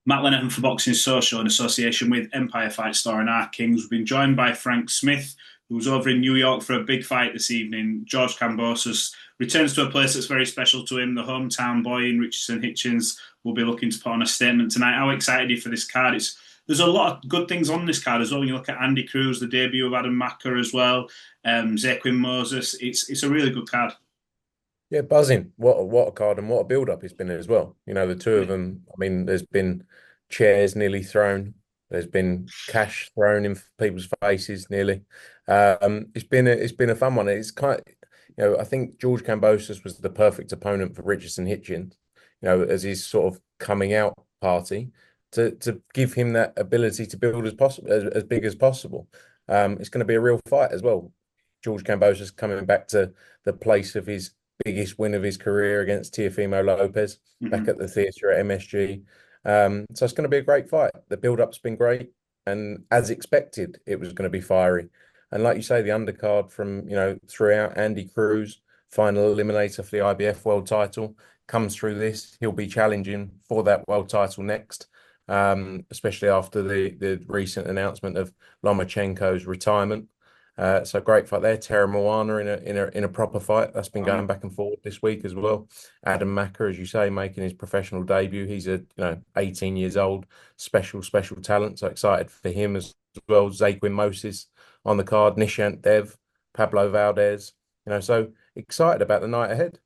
Matt Lenihan for Boxing Social in association with Empire Fight Store and Our Kings. We've been joined by Frank Smith, who's over in New York for a big fight this evening. George Kambosos returns to a place that's very special to him. The hometown boy in Richardson Hitchins will be looking to put on a statement tonight. How excited are you for this card? There's a lot of good things on this card as well. When you look at Andy Cruz, the debut of Adam Macker as well, Zaquin Moses. It's a really good card. Yeah, buzzing. What a card and what a build-up it's been as well. You know, the two of them, I mean, there's been chairs nearly thrown. There's been cash thrown in people's faces nearly. It's been a fun one. It's kind of, I think George Kambosos was the perfect opponent for Richardson Hitchins, as his sort of coming out party to give him that ability to build as possible as big as possible. It's going to be a real fight as well. George Kambosos coming back to the place of his biggest win of his career against Teofimo Lopez back at the theatre at MSG. So it's going to be a great fight. The build-up's been great, and as expected, it was going to be fiery. And like you say, the undercard from throughout Andy Cruz, final eliminator for the IBF world title, comes through this. He'll be challenging for that world title next, especially after the recent announcement of Lomachenko's retirement. So great fight there. Terra Moana in a proper fight. That's been going back and forth this week as well. Adam Macker, as you say, making his professional debut. He's 18 years old, special talent. So excited for him as well. Zaquin Moses on the card, Nishant Dev, Pablo Valdez. So excited about the night ahead.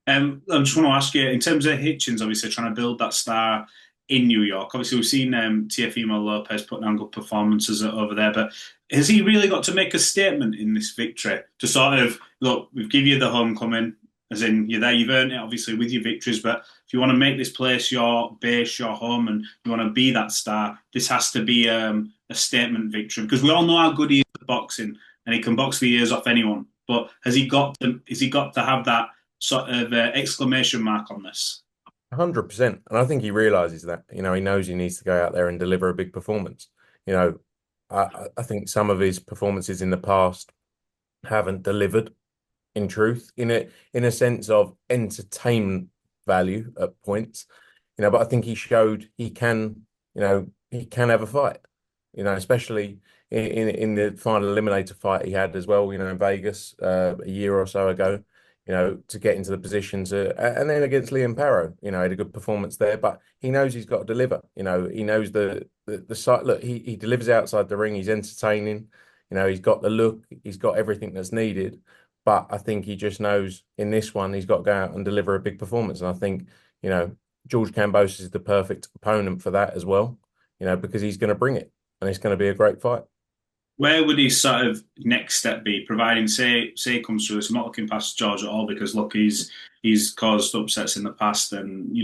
I just want to ask you, in terms of Hitchens, obviously trying to build that star in New York. Obviously, we've seen Teofimo Lopez putting on good performances over there, but has he really got to make a statement in this victory to sort of, look, we've given you the homecoming, as in you're there, you've earned it, obviously, with your victories, but if you want to make this place your base, your home, and you want to be that star, this has to be a statement victory, because we all know how good he is at boxing, and he can box the ears off anyone, but has he got to have that sort of exclamation mark on this? 100%. And I think he realizes that, he knows he needs to go out there and deliver a big performance. I think some of his performances in the past haven't delivered in truth, in a sense of entertainment value at points, but I think he showed he can have a fight, especially in the final eliminator fight he had as well, in Vegas a year or so ago. To get into the position and then against Liam Parrow, had a good performance there, but he knows he's got to deliver. He knows the site. Look, he delivers outside the ring. He's entertaining. He's got the look. He's got everything that's needed. But I think he just knows in this one he's got to go out and deliver a big performance. And I think George Kambosos is the perfect opponent for that as well. Because he's going to bring it, and it's going to be a great fight. Where would his sort of next step be, providing say he comes through this? I'm not looking past George at all because look, he's caused upsets in the past, and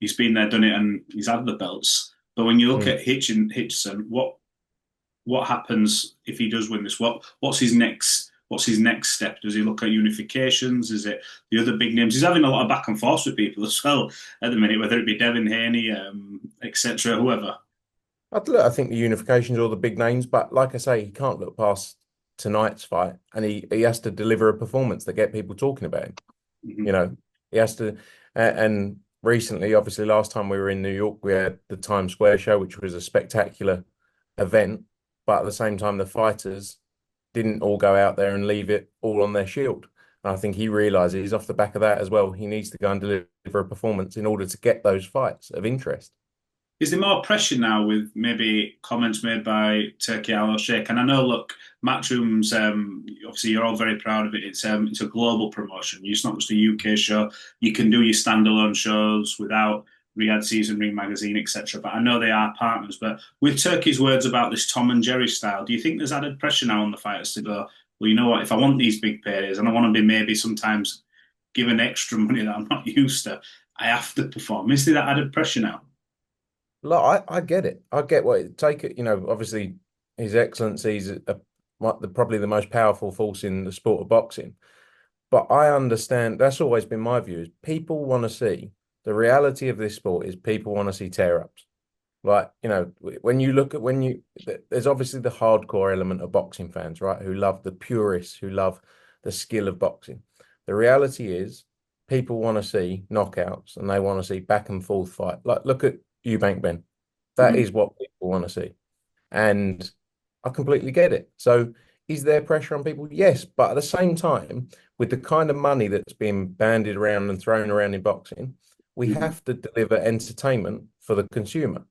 he's been there, done it, and he's had the belts. But when you look at Hitchison, what happens if he does win this? What's his next step? Does he look at unifications? Is it the other big names? He's having a lot of back and forth with people as well at the minute, whether it be Devin Haney, etc., whoever. I think the unifications are the big names, but like I say, he can't look past tonight's fight, and he has to deliver a performance that get people talking about him. He has to. And recently, obviously, last time we were in New York, we had the Times Square show, which was a spectacular event. But at the same time, the fighters didn't all go out there and leave it all on their shield. And I think he realizes off the back of that as well, he needs to go and deliver a performance in order to get those fights of interest. Is there more pressure now with maybe comments made by Turki Alalshikh? And I know, look, Matchroom's obviously you're all very proud of it. It's a global promotion. It's not just a UK show. You can do your standalone shows without Riyadh Season Ring Magazine, etc. But I know they are partners. But with Turkey's words about this Tom and Jerry style, do you think there's added pressure now on the fighters to go, well, you know what, if I want these big paydays and I want to be maybe sometimes given extra money that I'm not used to, I have to perform. Is there that added pressure now? Look, I get it. I get what it take it. Obviously, His Excellency's probably the most powerful force in the sport of boxing. But I understand that's always been my view. Is people want to see the reality of this sport is people want to see tear ups. Like when you look at there's obviously the hardcore element of boxing fans, right? Who love the purists, who love the skill of boxing. The reality is people want to see knockouts and they want to see back and forth fight. Like look at Eubank Ben. That Mhm. is what people want to see. And I completely get it. So is there pressure on people? Yes. But at the same time, with the kind of money that's being bandied around and thrown around in boxing, we Mhm. have to deliver entertainment for the consumer.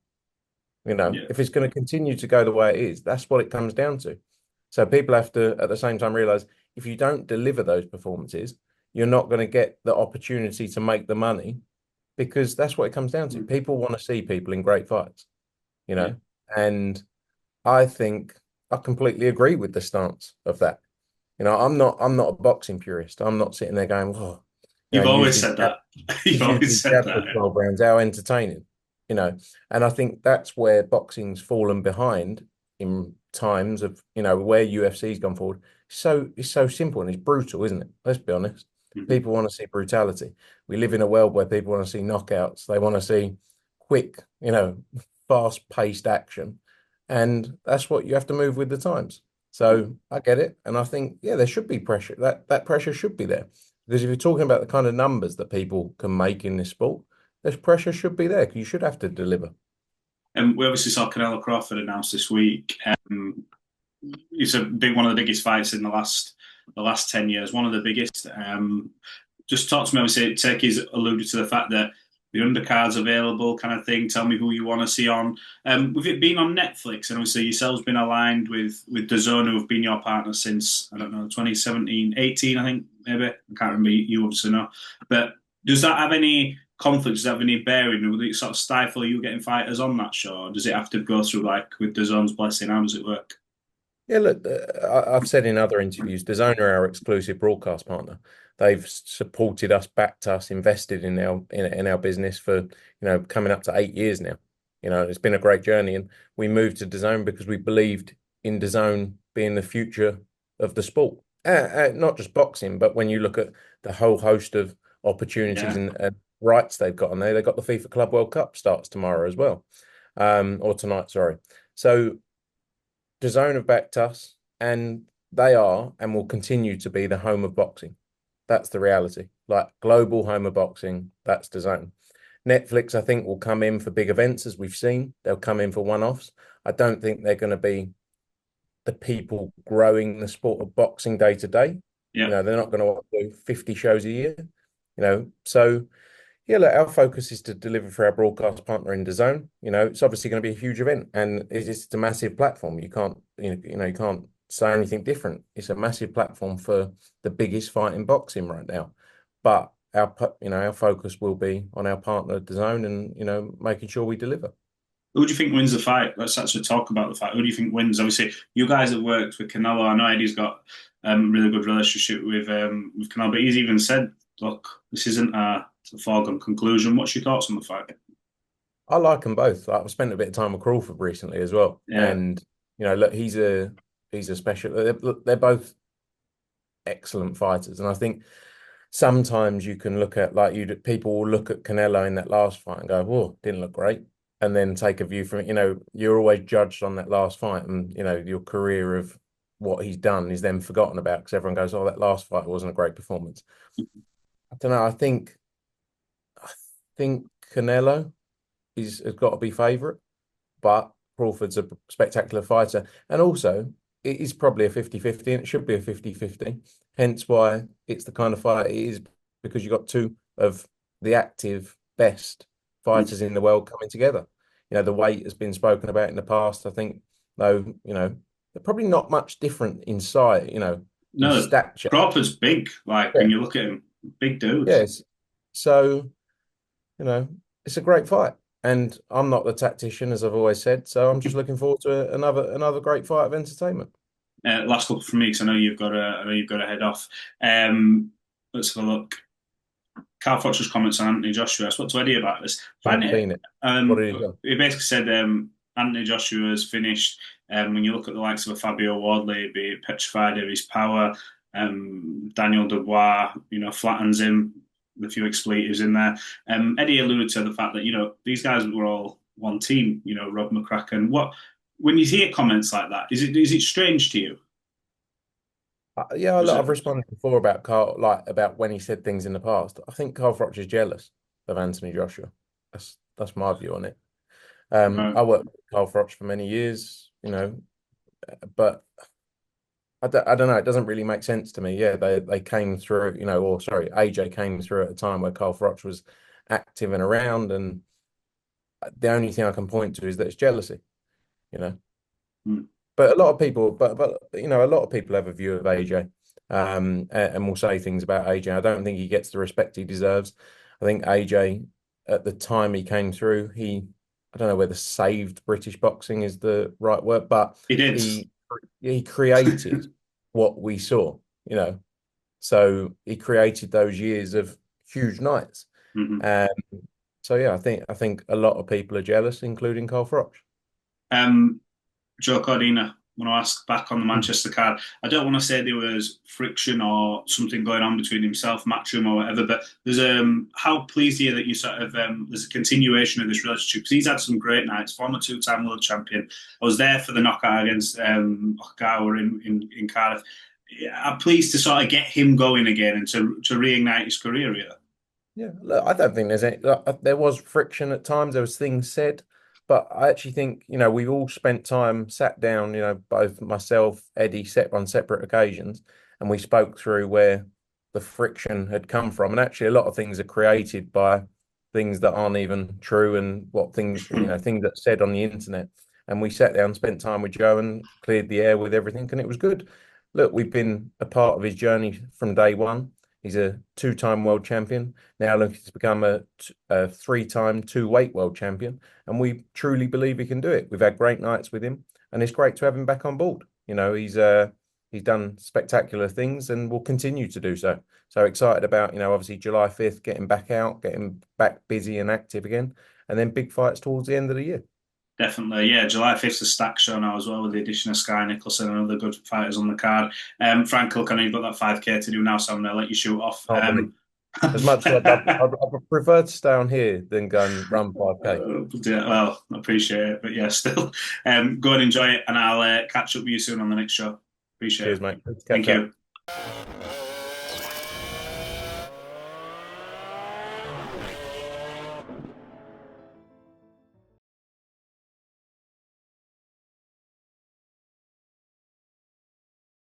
Yeah. If it's going to continue to go the way it is, that's what it comes down to. So people have to, at the same time, realize if you don't deliver those performances, you're not going to get the opportunity to make the money because that's what it comes down to. Mhm. People want to see people in great fights, you Yeah. know, and I think I completely agree with the stance of that. I'm not a boxing purist. I'm not sitting there going, oh, You've always usually said that. You've he's always usually said jabbed that. for 12 rounds. How entertaining, you know. And I think that's where boxing's fallen behind in times of, where UFC's gone forward. So it's so simple and it's brutal, isn't it? Let's be honest. Mhm. People want to see brutality. We live in a world where people want to see knockouts. They want to see quick, fast-paced action. And that's what you have to move with the times. So I get it. And I think, yeah, there should be pressure. That pressure should be there. Because if you're talking about the kind of numbers that people can make in this sport, this pressure should be there. You should have to deliver. And we obviously saw Canelo Crawford announced this week. It's a big one of the biggest fights in the last 10 years. One of the biggest. Just talk to me. Obviously, Turkey's alluded to the fact that the undercard's available, kind of thing. Tell me who you want to see on. With it being on Netflix, and obviously yourselves been aligned with DAZN, who have been your partner since I don't know 2017, 18, I think maybe. I can't remember. You obviously know, but does that have any conflict? Does that have any bearing? Will it sort of stifle you getting fighters on that show? Or does it have to go through like with DAZN's blessing? How does it work? Yeah, look, I've said in other interviews, DAZN are our exclusive broadcast partner. They've supported us, backed us, invested in our business for coming up to 8 years now. It's been a great journey, and we moved to DAZN because we believed in DAZN being the future of the sport. Not just boxing, but when you look at the whole host of opportunities Yeah. and rights they've got on there, they've got the FIFA Club World Cup starts tomorrow as well, or tonight, sorry. So DAZN have backed us, and they are and will continue to be the home of boxing. That's the reality. Like global home of boxing, that's DAZN. Netflix, I think, will come in for big events, as we've seen. They'll come in for one-offs. I don't think they're going to be the people growing the sport of boxing day to day. Yeah. They're not going to do 50 shows a year. So yeah, look, our focus is to deliver for our broadcast partner in the zone. It's obviously going to be a huge event, and it's a massive platform. You can't say anything different. It's a massive platform for the biggest fight in boxing right now. But our focus will be on our partner, the zone, and making sure we deliver. Who do you think wins the fight? Let's actually talk about the fight. Who do you think wins? Obviously, you guys have worked with Canelo. I know Eddie's got a really good relationship with Canelo, but he's even said, "Look, this isn't a foregone conclusion." What's your thoughts on the fight? I like them both. I've spent a bit of time with Crawford recently as well, Yeah, and look, he's a special. They're both excellent fighters, and I think sometimes you can look at people will look at Canelo in that last fight and go, "Whoa, didn't look great," and then take a view from it. You're always judged on that last fight, and your career of what he's done is then forgotten about because everyone goes, "Oh, that last fight wasn't a great performance." I don't know. I think Canelo has got to be favourite, but Crawford's a spectacular fighter, and also it is probably a 50-50, and it should be a 50-50. Hence why it's the kind of fight it is, because you've got two of the active best fighters in the world coming together. The weight has been spoken about in the past. I think, though, they're probably not much different in size, in no, stature. Crawford's big. Like Yeah. when you look at him, big dude. Yes. So, you know, it's a great fight. And I'm not the tactician, as I've always said. So I'm just looking forward to another great fight of entertainment. Last couple from me, because I know you've got to head off. Let's have a look. Carl Froch's comments on Anthony Joshua. I spoke to Eddie about this. I Find haven't it. seen it. What did he do? He basically said Anthony Joshua has finished. When you look at the likes of a Fabio Wardley, be it petrified of his power, Daniel Dubois, flattens him with a few expletives in there. Eddie alluded to the fact that these guys were all one team. Rob McCracken. What when you hear comments like that, is it strange to you? Yeah, Was look, it? I've responded before about Carl, like about when he said things in the past. I think Carl Froch is jealous of Anthony Joshua. That's my view on it. Right. I worked with Carl Froch for many years, but I don't know. It doesn't really make sense to me. Yeah, they came through, or sorry, AJ came through at a time where Carl Froch was active and around, and the only thing I can point to is that it's jealousy, you know. Mm. But a lot of people, a lot of people have a view of AJ, and will say things about AJ. I don't think he gets the respect he deserves. I think AJ, at the time he came through, I don't know whether saved British boxing is the right word, but He did. he created what we saw, you know. So he created those years of huge nights. Mhm. Um, so yeah, I think a lot of people are jealous, including Carl Froch. Um, Joe Cordina, when I asked back on the Mm. Manchester card, I don't want to say there was friction or something going on between himself, Matchroom, or whatever, but there's how pleased are you that you sort of there's a continuation of this relationship because he's had some great nights. Former two-time world champion. I was there for the knockout against Okawa in Cardiff. Yeah, I'm pleased to sort of get him going again and to reignite his career here. Yeah, look, I don't think there's any. There was friction at times. There was things said, but I actually think we've all spent time sat down. Both myself, Eddie, set on separate occasions, and we spoke through where the friction had come from. And actually, a lot of things are created by things that aren't even true, and what things that said on the internet. And we sat down, spent time with Joe, and cleared the air with everything, and it was good. Look, we've been a part of his journey from day one. He's a two-time world champion now looking to become a three-time two-weight world champion, and we truly believe he can do it. We've had great nights with him, and it's great to have him back on board. He's done spectacular things and will continue to do so. So excited about obviously July 5th, getting back out, getting back busy and active again, and then big fights towards the end of the year. Definitely, yeah. July 5th is a stack show now as well with the addition of Sky Nicholson and other good fighters on the card. Frank, look, I know you've got that 5K to do now, so I'm going to let you shoot off. Can't wait. As much as I'd prefer to stay on here than go and run 5K. Yeah, well, I appreciate it, but yeah, still, go and enjoy it, and I'll catch up with you soon on the next show. Appreciate Cheers, it. mate. Good to Thank catch up. you.